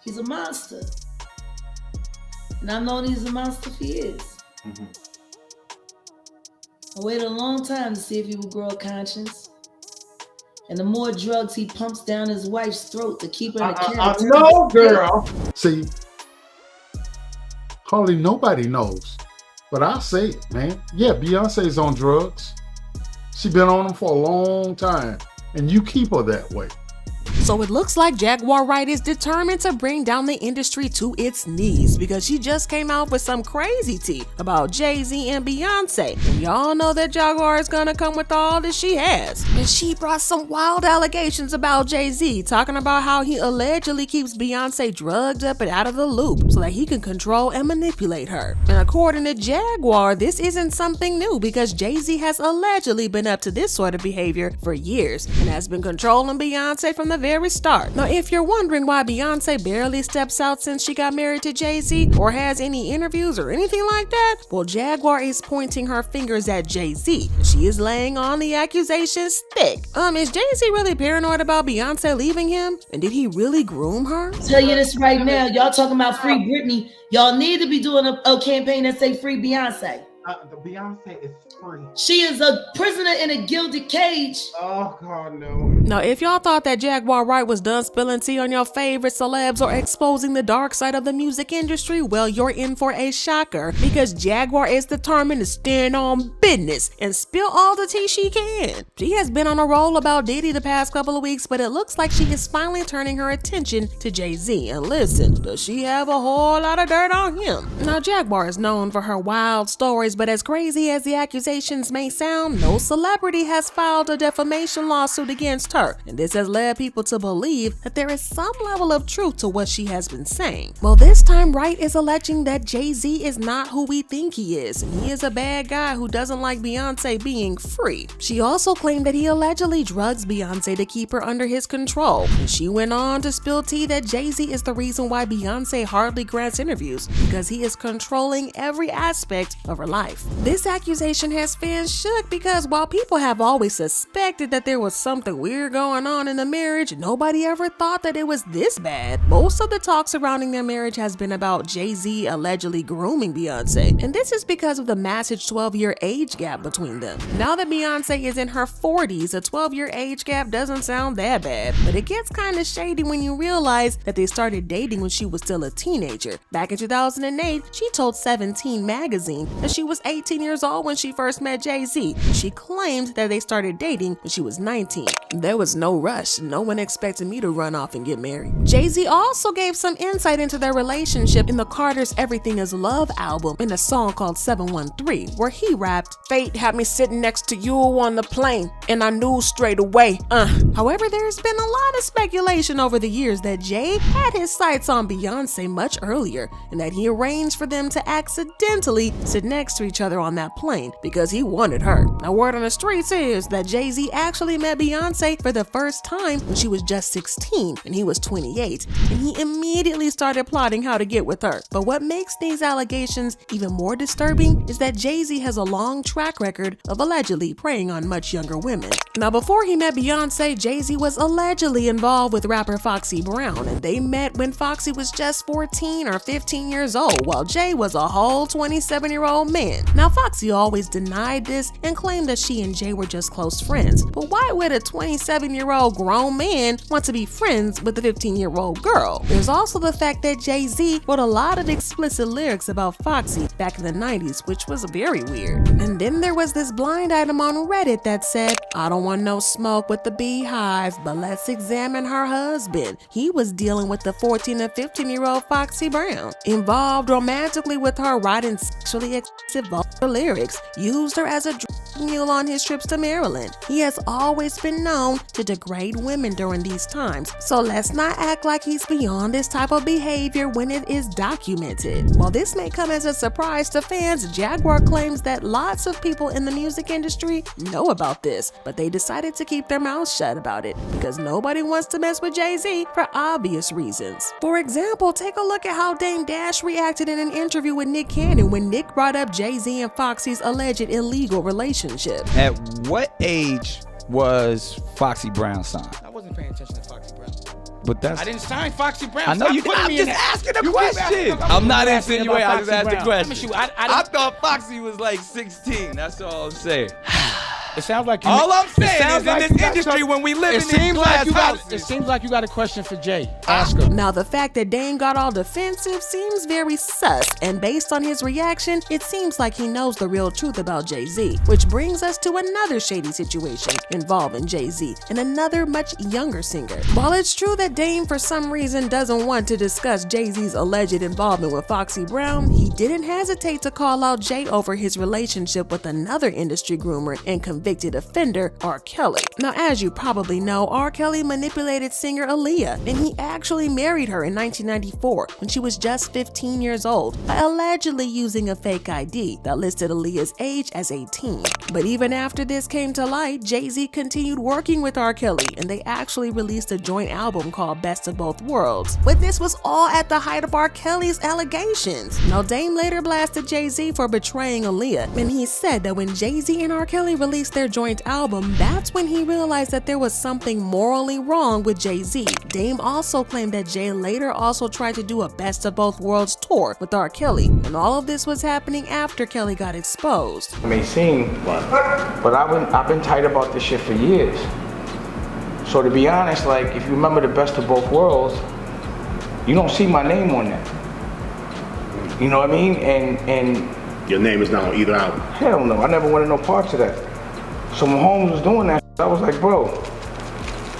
He's a monster. And I've known he's a monster for years. Mm-hmm. I waited a long time to see if he would grow a conscience. And the more drugs he pumps down his wife's throat to keep her in a cat. No, girl. See, hardly nobody knows. But I'll say it, man. Yeah, Beyonce's on drugs. She been on them for a long time. And you keep her that way. So it looks like Jaguar Wright is determined to bring down the industry to its knees because she just came out with some crazy tea about Jay Z and Beyonce. And y'all know that Jaguar is gonna come with all that she has. And she brought some wild allegations about Jay Z, talking about how he allegedly keeps Beyonce drugged up and out of the loop so that he can control and manipulate her. And according to Jaguar, this isn't something new because Jay Z has allegedly been up to this sort of behavior for years and has been controlling Beyonce from the very start. Now, if you're wondering why Beyonce barely steps out since she got married to Jay Z or has any interviews or anything like that, well, Jaguar is pointing her fingers at Jay Z. She is laying on the accusations thick. Is Jay Z really paranoid about Beyonce leaving him? And did he really groom her? I'll tell you this right now, y'all talking about free Britney. Y'all need to be doing a campaign that say free Beyonce. The Beyonce is free. She is a prisoner in a gilded cage. Oh, God, no. Now, if y'all thought that Jaguar Wright was done spilling tea on your favorite celebs or exposing the dark side of the music industry, well, you're in for a shocker because Jaguar is determined to stand on business and spill all the tea she can. She has been on a roll about Diddy the past couple of weeks, but it looks like she is finally turning her attention to Jay Z. And listen, does she have a whole lot of dirt on him? Now, Jaguar is known for her wild stories, but as crazy as the accusations may sound, no celebrity has filed a defamation lawsuit against her, and this has led people to believe that there is some level of truth to what she has been saying. Well, this time Wright is alleging that Jay Z is not who we think he is, and he is a bad guy who doesn't like Beyonce being free. She also claimed that he allegedly drugs Beyonce to keep her under his control, and she went on to spill tea that Jay Z is the reason why Beyonce hardly grants interviews, because he is controlling every aspect of her life. This accusation has fans shook because while people have always suspected that there was something weird going on in the marriage, nobody ever thought that it was this bad. Most of the talk surrounding their marriage has been about Jay Z allegedly grooming Beyonce, and this is because of the massive 12-year age gap between them. Now that Beyonce is in her 40s, a 12-year age gap doesn't sound that bad, but it gets kind of shady when you realize that they started dating when she was still a teenager. Back in 2008, she told 17 magazine that she was 18 years old when she first met Jay Z. She claimed that they started dating when she was 19. There was no rush. No one expected me to run off and get married. Jay Z also gave some insight into their relationship in the Carter's Everything Is Love album in a song called 713, where he rapped, "Fate had me sitting next to you on the plane, and I knew straight away." However, there's been a lot of speculation over the years that Jay had his sights on Beyonce much earlier, and that he arranged for them to accidentally sit next to each other on that plane because he wanted her. Now, word on the streets is that Jay Z actually met Beyonce for the first time when she was just 16 and he was 28, and he immediately started plotting how to get with her. But what makes these allegations even more disturbing is that Jay Z has a long track record of allegedly preying on much younger women. Now, before he met Beyonce, Jay Z was allegedly involved with rapper Foxy Brown, and they met when Foxy was just 14 or 15 years old, while Jay was a whole 27-year-old man. Now, Foxy always denied this and claimed that she and Jay were just close friends. But why would a 27-year-old grown man want to be friends with a 15-year-old girl? There's also the fact that Jay Z wrote a lot of explicit lyrics about Foxy back in the 90s, which was very weird. And then there was this blind item on Reddit that said, "I don't want no smoke with the Beehive, but let's examine her husband. He was dealing with the 14 and 15-year-old Foxy Brown, involved romantically with her, writing sexually explicit vulgar lyrics, used her as a drug mule on his trips to Maryland. He has always been known to degrade women during these times, so let's not act like he's beyond this type of behavior when it is documented." While this may come as a surprise to fans, Jaguar claims that lots of people in the music industry know about this, but they decided to keep their mouths shut about it because nobody wants to mess with Jay Z for obvious reasons. For example, take a look at how Dame Dash reacted in an interview with Nick Cannon when Nick brought up Jay Z and Foxy's alleged illegal relationship. At what age was Foxy Brown signed? I wasn't paying attention to Foxy Brown. But that's. I didn't sign Foxy Brown. I know Stop you. putting I'm me in just that. asking a You keep question. asking- I'm not asking insinuating. about I just Foxy asked a Brown. question. Let me shoot. I thought Foxy was like 16. That's all I'm saying. It sounds like you. All I'm saying it sounds is like in you this got industry, some- when we live it in these seems like glass you got. houses. It seems like you got a question for Jay. Ask him. Now, the fact that Dame got all defensive seems very sus, and based on his reaction, it seems like he knows the real truth about Jay Z, which brings us to another shady situation involving Jay Z and another much younger singer. While it's true that Dame for some reason doesn't want to discuss Jay Z's alleged involvement with Foxy Brown, he didn't hesitate to call out Jay over his relationship with another industry groomer and convicted offender, R. Kelly. Now, as you probably know, R. Kelly manipulated singer Aaliyah, and he actually married her in 1994 when she was just 15 years old by allegedly using a fake ID that listed Aaliyah's age as 18. But even after this came to light, Jay Z continued working with R. Kelly, and they actually released a joint album called Best of Both Worlds. But this was all at the height of R. Kelly's allegations. Now, Dame later blasted Jay Z for betraying Aaliyah, and he said that when Jay Z and R. Kelly released their joint album, that's when he realized that there was something morally wrong with Jay Z. Dame also claimed that Jay later also tried to do a Best of Both Worlds tour with R. Kelly, and all of this was happening after Kelly got exposed. It may seem, but I've been tight about this shit for years. So to be honest, like if you remember the Best of Both Worlds, you don't see my name on that. You know what I mean? And your name is not on either album. Hell no, I never wanted no parts of that. So when Holmes was doing that, I was like, bro,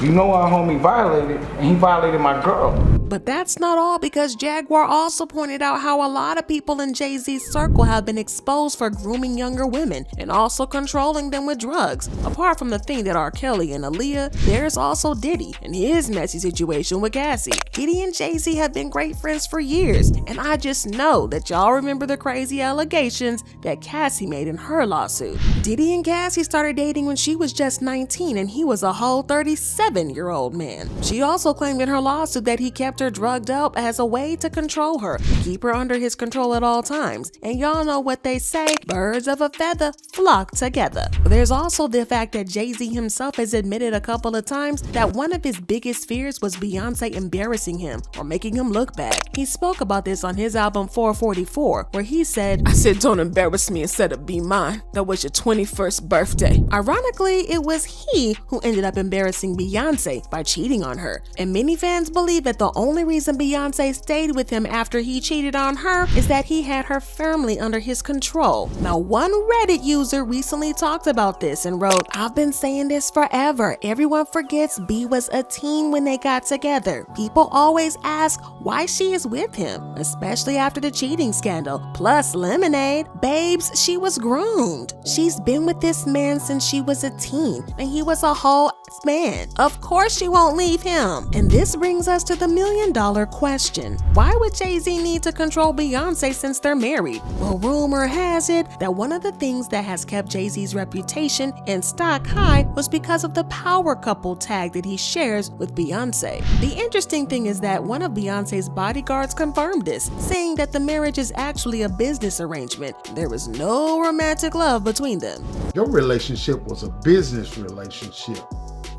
you know our homie violated, and he violated my girl. But that's not all, because Jaguar also pointed out how a lot of people in Jay-Z's circle have been exposed for grooming younger women and also controlling them with drugs. Apart from the thing that R. Kelly and Aaliyah, there's also Diddy and his messy situation with Cassie. Diddy and Jay-Z have been great friends for years, and I just know that y'all remember the crazy allegations that Cassie made in her lawsuit. Diddy and Cassie started dating when she was just 19 and he was a whole 37-year-old man. She also claimed in her lawsuit that he kept her drugged up as a way to control her, keep her under his control at all times. And y'all know what they say, birds of a feather flock together. There's also the fact that Jay-Z himself has admitted a couple of times that one of his biggest fears was Beyonce embarrassing him or making him look bad. He spoke about this on his album 444, where he said, "I said don't embarrass me instead of be mine. That was your 21st birthday." Ironically, it was he who ended up embarrassing Beyonce by cheating on her. And many fans believe that the only reason Beyonce stayed with him after he cheated on her is that he had her firmly under his control. Now, one Reddit user recently talked about this and wrote, "I've been saying this forever. Everyone forgets B was a teen when they got together. People always ask why she is with him, especially after the cheating scandal. Plus Lemonade. Babes, she was groomed. She's been with this man since she was a teen, and he was a whole man. Of course she won't leave him." And this brings us to the million-dollar question. Why would Jay-Z need to control Beyonce since they're married? Well, rumor has it that one of the things that has kept Jay-Z's reputation and stock high was because of the power couple tag that he shares with Beyonce. The interesting thing is that one of Beyonce's bodyguards confirmed this, saying that the marriage is actually a business arrangement. There was no romantic love between them. Your relationship was a business relationship,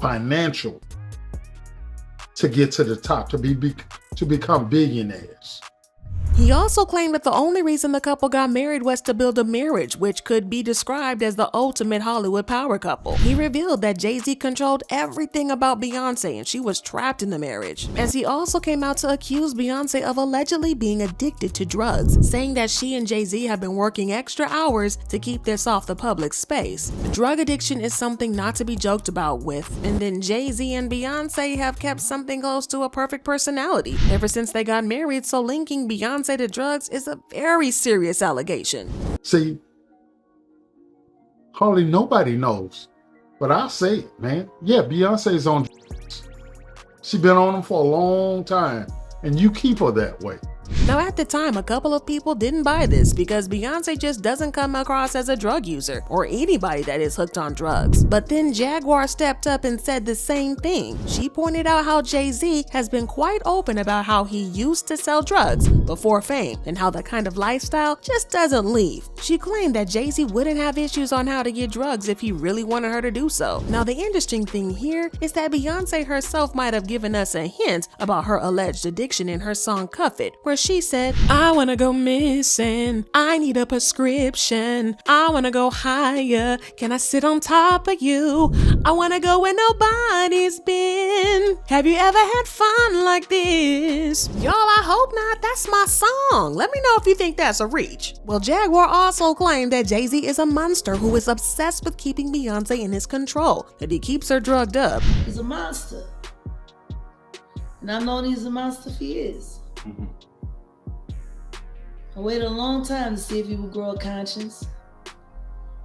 financial, to get to the top, to become billionaires. He also claimed that the only reason the couple got married was to build a marriage, which could be described as the ultimate Hollywood power couple. He revealed that Jay-Z controlled everything about Beyonce and she was trapped in the marriage. As he also came out to accuse Beyonce of allegedly being addicted to drugs, saying that she and Jay-Z have been working extra hours to keep this off the public space. Drug addiction is something not to be joked about with, and then Jay-Z and Beyonce have kept something close to a perfect personality ever since they got married, so linking Beyonce to drugs is a very serious allegation. See, hardly nobody knows, but I'll say it, man. Yeah, Beyonce's on drugs. She been on them for a long time, and you keep her that way. Now at the time, a couple of people didn't buy this because Beyonce just doesn't come across as a drug user or anybody that is hooked on drugs. But then Jaguar stepped up and said the same thing. She pointed out how Jay Z has been quite open about how he used to sell drugs before fame and how that kind of lifestyle just doesn't leave. She claimed that Jay Z wouldn't have issues on how to get drugs if he really wanted her to do so. Now the interesting thing here is that Beyonce herself might have given us a hint about her alleged addiction in her song Cuff It, where she said, "I wanna go missing, I need a prescription, I wanna go higher, can I sit on top of you, I wanna go where nobody's been, have you ever had fun like this?" Y'all, I hope not, that's my song. Let me know if you think that's a reach. Well, Jaguar also claimed that Jay Z is a monster who is obsessed with keeping Beyonce in his control, that he keeps her drugged up. He's a monster. And I've known he's a monster for years. I waited a long time to see if he would grow a conscience.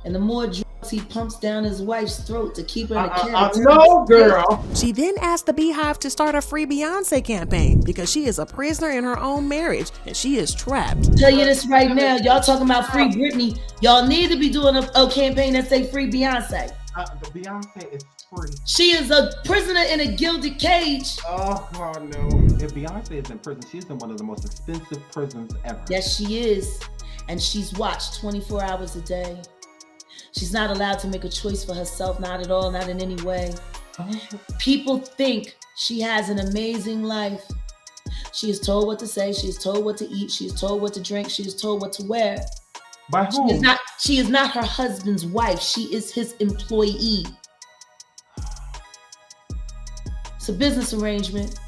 And the more drugs he pumps down his wife's throat to keep her in the cat. No, girl. She then asked the Beehive to start a Free Beyonce campaign because she is a prisoner in her own marriage and she is trapped. Tell you this right now, y'all talking about Free Britney. Y'all need to be doing a campaign that say Free Beyonce. The Beyonce is free. She is a prisoner in a gilded cage. Oh, God, no. If Beyonce is in prison, she's in one of the most expensive prisons ever. Yes, she is. And she's watched 24 hours a day. She's not allowed to make a choice for herself, not at all, not in any way. People think she has an amazing life. She is told what to say, she is told what to eat, she is told what to drink, she is told what to wear. By whom? She is not her husband's wife, she is his employee. It's a business arrangement.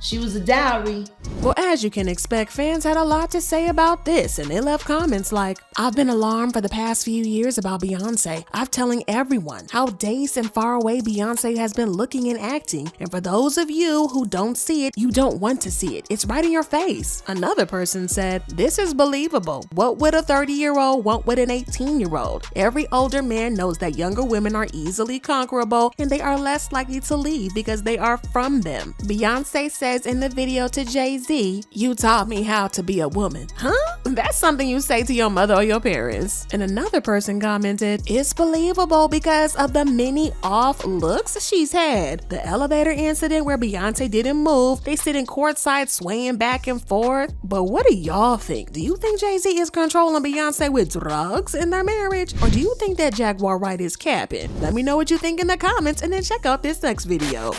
She was a dowry. Well, as you can expect, fans had a lot to say about this, and they left comments like, "I've been alarmed for the past few years about Beyonce. I'm telling everyone how dazed and far away Beyonce has been looking and acting. And for those of you who don't see it, you don't want to see it. It's right in your face." Another person said, "This is believable. What would a 30-year-old want with an 18-year-old? Every older man knows that younger women are easily conquerable and they are less likely to leave because they are from them." Beyonce says in the video to Jay Z, "You taught me how to be a woman." Huh? That's something you say to your mother or your parents. And another person commented, "It's believable because of the many off looks she's had. The elevator incident where Beyonce didn't move, they sitting courtside swaying back and forth." But what do y'all think? Do you think Jay Z is controlling Beyonce with drugs in their marriage? Or do you think that Jaguar Wright is capping? Let me know what you think in the comments and then check out this next video.